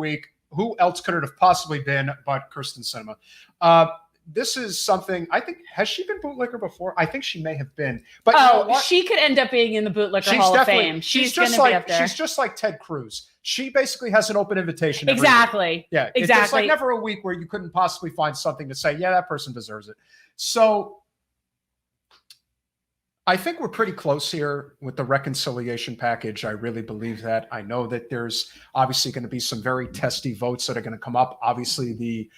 week. Who else could it have possibly been but Kyrsten Sinema? This is something, I think, has she been Bootlicker before? I think she may have been. But you know what? She could end up being in the Bootlicker Hall of Fame. She's going to be up there. She's just like Ted Cruz. She basically has an open invitation. Exactly. Yeah, exactly. It's like never a week where you couldn't possibly find something to say, yeah, that person deserves it. So I think we're pretty close here with the reconciliation package. I really believe that. I know that there's obviously going to be some very testy votes that are going to come up. Obviously, the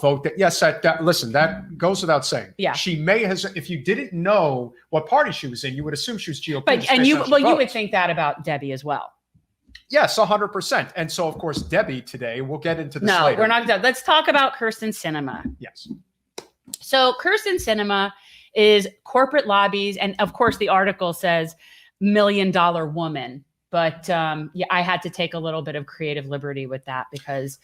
vote that, yes, listen, that goes without saying. Yeah. She may have, if you didn't know what party she was in, you would assume she was GOP. But, and you would think that about Debbie as well. Yes, 100%. And so, of course, Debbie today, we'll get into this later. No, we're not done. Let's talk about Kyrsten Sinema. Yes. So Kyrsten Sinema is corporate lobbies. And of course, the article says $1 million woman. But yeah, I had to take a little bit of creative liberty with that because,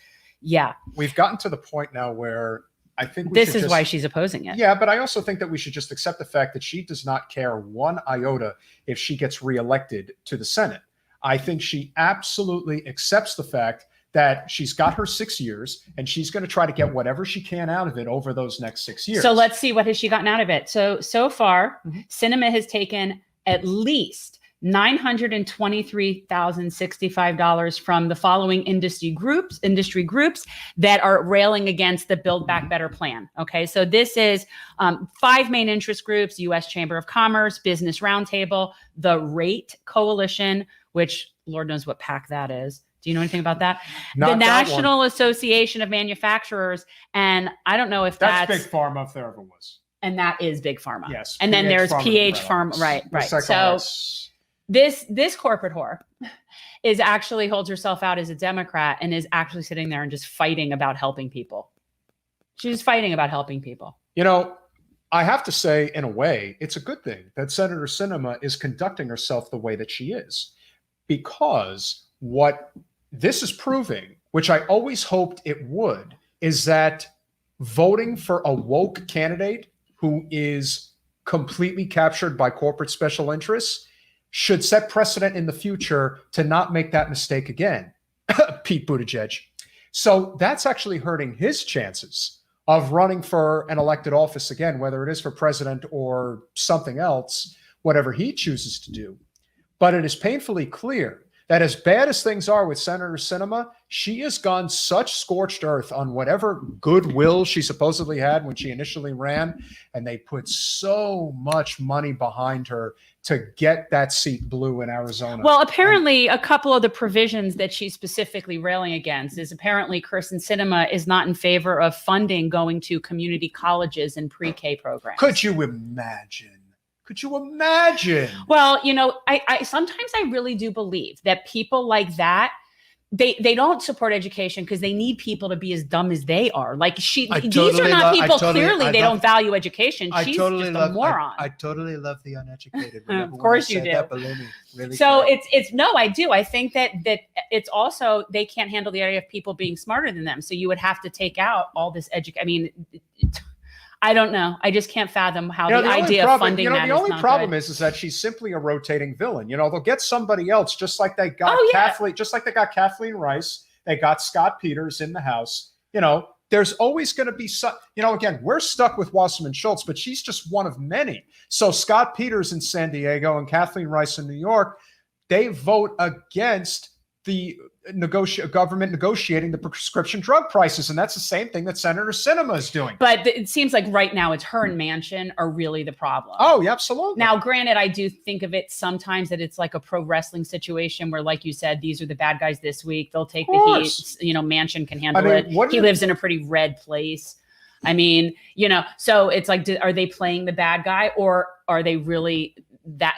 yeah. We've gotten to the point now where I think this is why she's opposing it. Yeah, but I also think that we should just accept the fact that she does not care one iota if she gets reelected to the Senate. I think she absolutely accepts the fact that she's got her 6 years and she's going to try to get whatever she can out of it over those next 6 years. So let's see, what has she gotten out of it? So far, Sinema has taken at least $923,065 from the following industry groups that are railing against the Build Back Better plan. Okay, so this is 5 main interest groups: U.S. Chamber of Commerce, Business Roundtable, the RATE Coalition, which Lord knows what PAC that is. Do you know anything about that? The National Association of Manufacturers, and I don't know if that's Big Pharma if there ever was. And that is Big Pharma. Yes. And then there's PH Pharma. Right. So this corporate whore is actually holds herself out as a Democrat and is actually sitting there and just fighting about helping people. She's fighting about helping people. You know, I have to say, in a way, it's a good thing that Senator Sinema is conducting herself the way that she is, because what this is proving, which I always hoped it would, is that voting for a woke candidate who is completely captured by corporate special interests should set precedent in the future to not make that mistake again. Pete Buttigieg. So that's actually hurting his chances of running for an elected office again, whether it is for president or something else, whatever he chooses to do. But it is painfully clear that as bad as things are with Senator Sinema, she has gone such scorched earth on whatever goodwill she supposedly had when she initially ran, and they put so much money behind her to get that seat blue in Arizona. Well, apparently a couple of the provisions that she's specifically railing against is apparently Kyrsten Sinema is not in favor of funding going to community colleges and pre-K programs. Could you imagine? Could you imagine? Well, you know, I sometimes I really do believe that people like that, they don't support education because they need people to be as dumb as they are. Like these are not people, clearly they don't value education. She's just a moron. I totally love the uneducated. Of course you do. That, me, really so no, I do. I think that it's also, they can't handle the idea of people being smarter than them. So you would have to take out all this I mean, I don't know. I just can't fathom how the idea of funding that is not good. The only problem is that she's simply a rotating villain. You know, they'll get somebody else, just like they got Kathleen, just like they got Kathleen Rice. They got Scott Peters in the House. You know, there's always going to be some, you know, again, we're stuck with Wasserman Schultz, but she's just one of many. So Scott Peters in San Diego and Kathleen Rice in New York, they vote against the government negotiating the prescription drug prices. And that's the same thing that Senator Sinema is doing. But it seems like right now it's her and Manchin are really the problem. Oh, yeah, absolutely. Now, granted, I do think of it sometimes that it's like a pro wrestling situation where, like you said, these are the bad guys this week. They'll take the heat. You know, Manchin can handle it. He lives in a pretty red place. I mean, you know, so it's like, are they playing the bad guy, or are they really...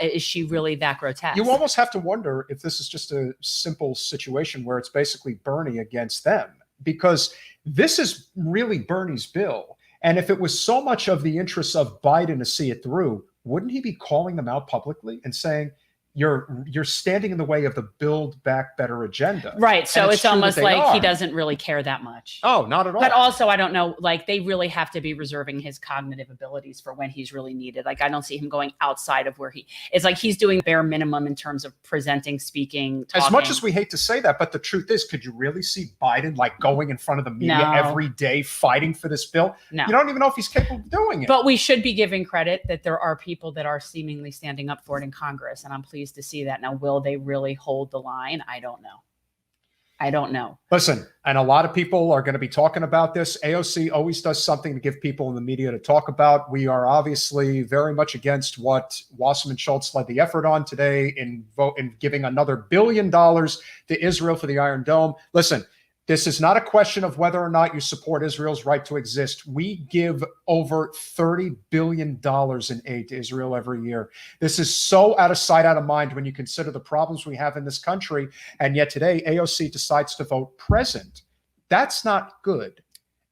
is she really that grotesque? You almost have to wonder if this is just a simple situation where it's basically Bernie against them, because this is really Bernie's bill. And if it was so much of the interests of Biden to see it through, wouldn't he be calling them out publicly and saying, you're standing in the way of the Build Back Better agenda. Right. So And it's true that almost they like he are. doesn't really care that much. Oh, not at all. But also, I don't know, like they really have to be reserving his cognitive abilities for when he's really needed. Like I don't see him going outside of where it's like he's doing bare minimum in terms of presenting, speaking, talking. As much as we hate to say that, but the truth is, could you really see Biden like going in front of the media No. every day fighting for this bill? No. You don't even know if he's capable of doing it. But we should be giving credit that there are people that are seemingly standing up for it in Congress. And I'm pleased to see that. Now, will they really hold the line? I don't know. I don't know. Listen, and a lot of people are going to be talking about this. AOC always does something to give people in the media to talk about. We are obviously very much against what Wasserman Schultz led the effort on today in giving another $1 billion to Israel for the Iron Dome. Listen, this is not a question of whether or not you support Israel's right to exist. We give over $30 billion in aid to Israel every year. This is so out of sight, out of mind when you consider the problems we have in this country. And yet today, AOC decides to vote present. That's not good.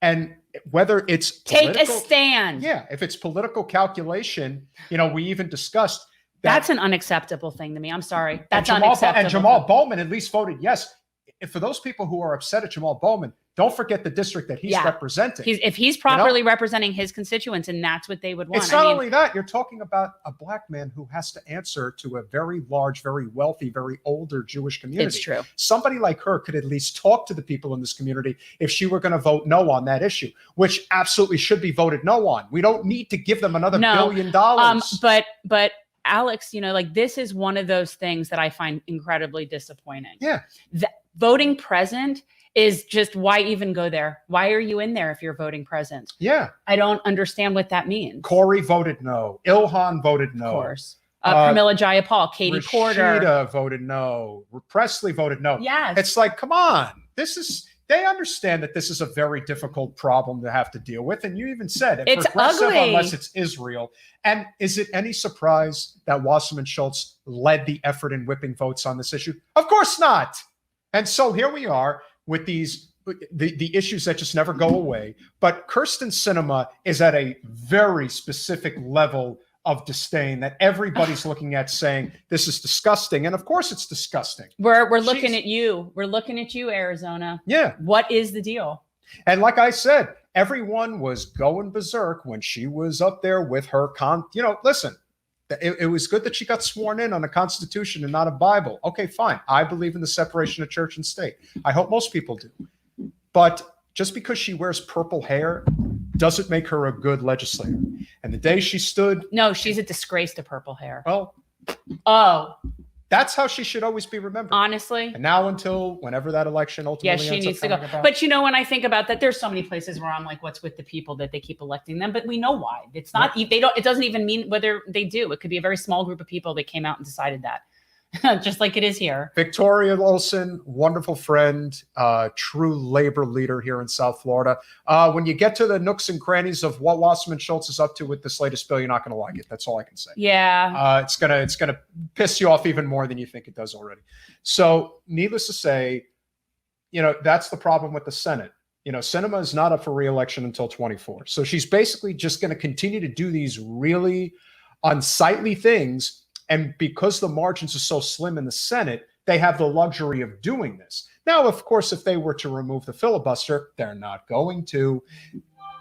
And whether it's take a stand. Yeah, if it's political calculation, we even discussed that's an unacceptable thing to me. I'm sorry. That's unacceptable. And Jamal Bowman at least voted yes. And for those people who are upset at Jamal Bowman, don't forget the district that he's representing. If he's properly representing his constituents, and that's what they would want. It's not only that, you're talking about a black man who has to answer to a very large, very wealthy, very older Jewish community. It's true. Somebody like her could at least talk to the people in this community if she were going to vote no on that issue, which absolutely should be voted no on. We don't need to give them another $1 billion. But Alex, like this is one of those things that I find incredibly disappointing. Yeah. Voting present is just, why even go there? Why are you in there if you're voting present? Yeah. I don't understand what that means. Corey voted no. Ilhan voted no. Of course. Pramila Jayapal, Katie Porter. Rashida voted no. Presley voted no. Yes. It's like, come on. They understand that this is a very difficult problem to have to deal with. And you even said it's progressive ugly unless it's Israel. And is it any surprise that Wasserman Schultz led the effort in whipping votes on this issue? Of course not. And so here we are with the issues that just never go away. But Kyrsten Sinema is at a very specific level of disdain that everybody's looking at, saying this is disgusting. And of course it's disgusting. We're looking at you. We're looking at you, Arizona. Yeah. What is the deal? And like I said, everyone was going berserk when she was up there with her listen, it was good that she got sworn in on a constitution and not a Bible. Okay, fine. I believe in the separation of church and state. I hope most people do. But just because she wears purple hair doesn't make her a good legislator. And the day she stood... No, she's a disgrace to purple hair. Well... Oh... That's how she should always be remembered. Honestly. And now until whenever that election ultimately she needs to go. About. But when I think about that, there's so many places where I'm like, what's with the people that they keep electing them? But we know why. It's not, they don't, it doesn't even mean whether they do. It could be a very small group of people that came out and decided that. Just like it is here. Victoria Olson, wonderful friend, true labor leader here in South Florida. When you get to the nooks and crannies of what Wasserman Schultz is up to with this latest bill, you're not going to like it. That's all I can say. Yeah. It's gonna piss you off even more than you think it does already. So, needless to say, that's the problem with the Senate. Sinema is not up for re-election until 24. So she's basically just going to continue to do these really unsightly things. And because the margins are so slim in the Senate, they have the luxury of doing this. Now, of course, if they were to remove the filibuster, they're not going to.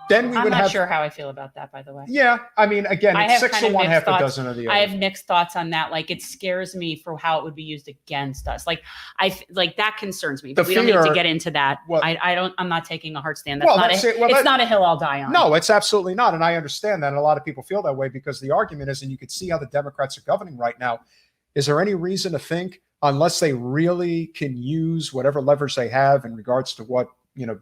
Then we I'm would not have, sure how I feel about that, by the way. Yeah, I mean, again, it's 6 to 1, half thoughts. a dozen of the other. I have mixed thoughts on that. Like, it scares me for how it would be used against us. Like, that concerns me. But we don't need to get into that. Well, I'm not taking a hard stand. It's not a hill I'll die on. No, it's absolutely not. And I understand that. And a lot of people feel that way because the argument is, and you can see how the Democrats are governing right now. Is there any reason to think, unless they really can use whatever leverage they have in regards to what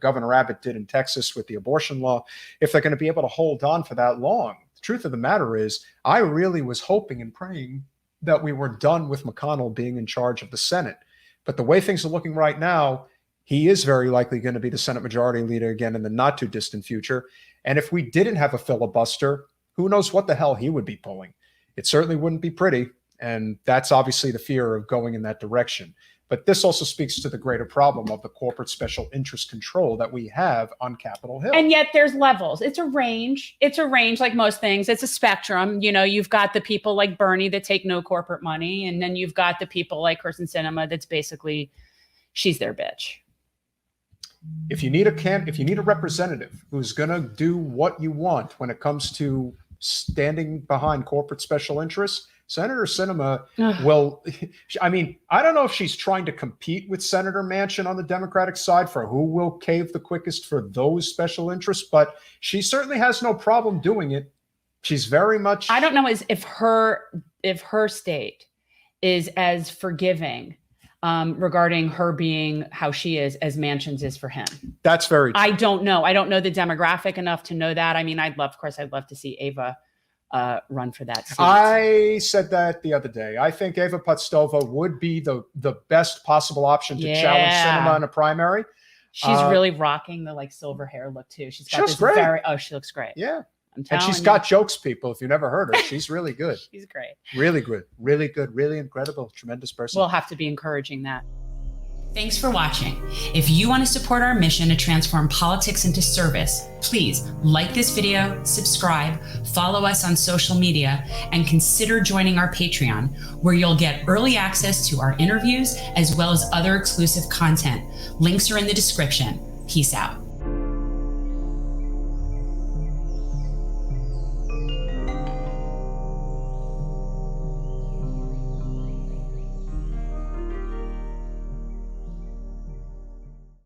Governor Abbott did in Texas with the abortion law, if they're going to be able to hold on for that long? The truth of the matter is, I really was hoping and praying that we were done with McConnell being in charge of the Senate. But the way things are looking right now, he is very likely going to be the Senate Majority Leader again in the not too distant future. And if we didn't have a filibuster, who knows what the hell he would be pulling? It certainly wouldn't be pretty. And that's obviously the fear of going in that direction. But this also speaks to the greater problem of the corporate special interest control that we have on Capitol Hill. And yet there's levels. It's a range. It's a range like most things. It's a spectrum. You know, you've got the people like Bernie that take no corporate money. And then you've got the people like Kyrsten Sinema that's basically, she's their bitch. If you need a representative who's going to do what you want when it comes to standing behind corporate special interests, Senator Sinema will, I mean, I don't know if she's trying to compete with Senator Manchin on the Democratic side for who will cave the quickest for those special interests, but she certainly has no problem doing it. She's very much. I don't know if her state is as forgiving regarding her being how she is as Manchin's is for him. That's very true. I don't know. I don't know the demographic enough to know that. I mean, I'd love to see Ava run for that seat. I said that the other day. I think Ava Podstova would be the best possible option to challenge Sinema in a primary. She's really rocking the like silver hair look too. She's got this great. She looks great. Yeah. I'm telling And she's you. got jokes, people. If you never heard her, she's really good. She's great. Really good. Really good. Really incredible. Tremendous person. We'll have to be encouraging that. Thanks for watching. If you want to support our mission to transform politics into service, please like this video, subscribe, follow us on social media, and consider joining our Patreon, where you'll get early access to our interviews as well as other exclusive content. Links are in the description. Peace out.